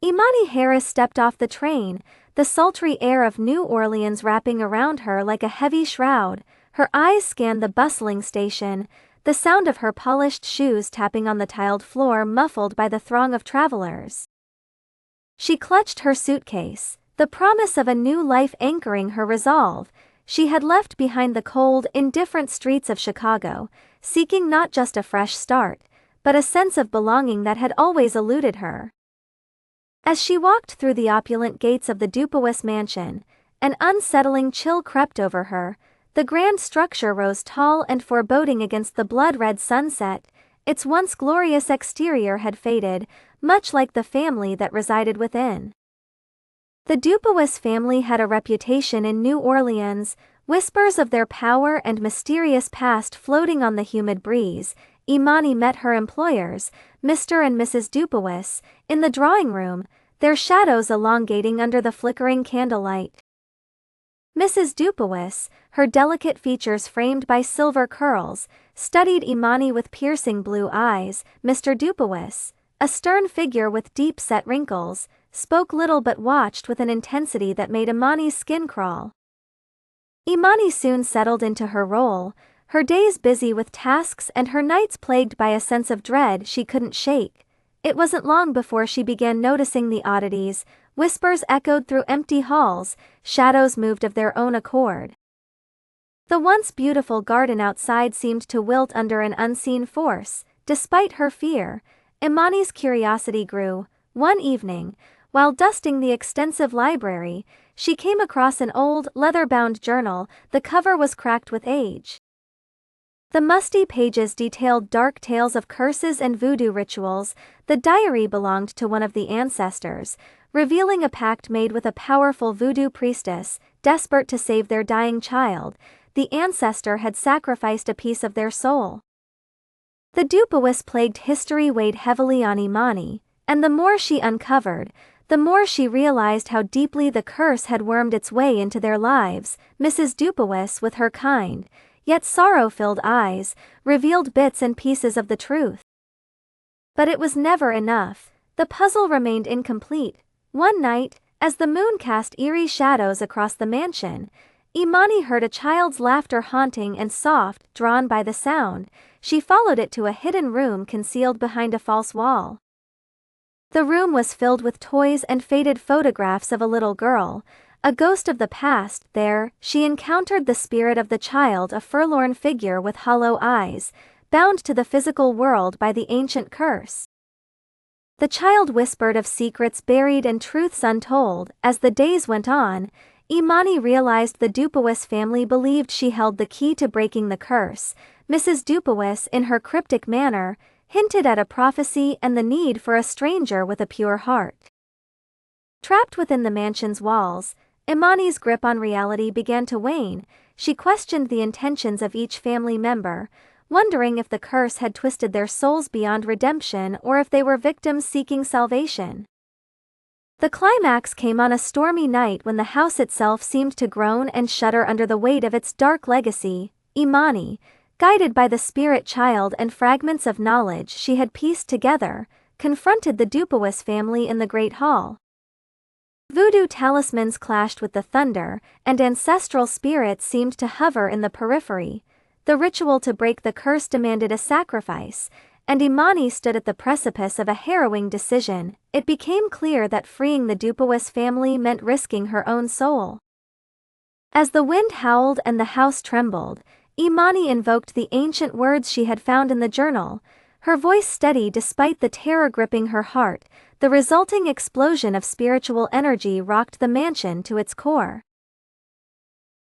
Imani Harris stepped off the train, the sultry air of New Orleans wrapping around her like a heavy shroud. Her eyes scanned the bustling station, the sound of her polished shoes tapping on the tiled floor muffled by the throng of travelers. She clutched her suitcase, the promise of a new life anchoring her resolve. She had left behind the cold, indifferent streets of Chicago, seeking not just a fresh start, but a sense of belonging that had always eluded her. As she walked through the opulent gates of the Dupois mansion, an unsettling chill crept over her. The grand structure rose tall and foreboding against the blood-red sunset. Its once glorious exterior had faded, much like the family that resided within. The Dupois family had a reputation in New Orleans, whispers of their power and mysterious past floating on the humid breeze. Imani met her employers, Mr. and Mrs. Dupois, in the drawing room, their shadows elongating under the flickering candlelight. Mrs. Dupois, her delicate features framed by silver curls, studied Imani with piercing blue eyes. Mr. Dupois, a stern figure with deep-set wrinkles, spoke little but watched with an intensity that made Imani's skin crawl. Imani soon settled into her role, her days busy with tasks and her nights plagued by a sense of dread she couldn't shake. It wasn't long before she began noticing the oddities. Whispers echoed through empty halls, shadows moved of their own accord. The once beautiful garden outside seemed to wilt under an unseen force. Despite her fear, Imani's curiosity grew. One evening, while dusting the extensive library, she came across an old, leather-bound journal. The cover was cracked with age. The musty pages detailed dark tales of curses and voodoo rituals. The diary belonged to one of the ancestors, revealing a pact made with a powerful voodoo priestess, desperate to save their dying child. The ancestor had sacrificed a piece of their soul. The Dupois plagued history weighed heavily on Imani, and the more she uncovered, the more she realized how deeply the curse had wormed its way into their lives. Mrs. Dupois, with her kind, yet sorrow-filled eyes, revealed bits and pieces of the truth. But it was never enough. The puzzle remained incomplete. One night, as the moon cast eerie shadows across the mansion, Imani heard a child's laughter, haunting and soft. Drawn by the sound, she followed it to a hidden room concealed behind a false wall. The room was filled with toys and faded photographs of a little girl, a ghost of the past. There, she encountered the spirit of the child, a forlorn figure with hollow eyes, bound to the physical world by the ancient curse. The child whispered of secrets buried and truths untold. As the days went on, Imani realized the Dupois family believed she held the key to breaking the curse. Mrs. Dupois, in her cryptic manner, hinted at a prophecy and the need for a stranger with a pure heart. Trapped within the mansion's walls, Imani's grip on reality began to wane. She questioned the intentions of each family member, wondering if the curse had twisted their souls beyond redemption or if they were victims seeking salvation. The climax came on a stormy night when the house itself seemed to groan and shudder under the weight of its dark legacy. Imani, guided by the spirit child and fragments of knowledge she had pieced together, confronted the Dupois family in the Great Hall. Voodoo talismans clashed with the thunder, and ancestral spirits seemed to hover in the periphery. The ritual to break the curse demanded a sacrifice, and Imani stood at the precipice of a harrowing decision. It became clear that freeing the Dupois family meant risking her own soul. As the wind howled and the house trembled, Imani invoked the ancient words she had found in the journal, her voice steady despite the terror gripping her heart. The resulting explosion of spiritual energy rocked the mansion to its core.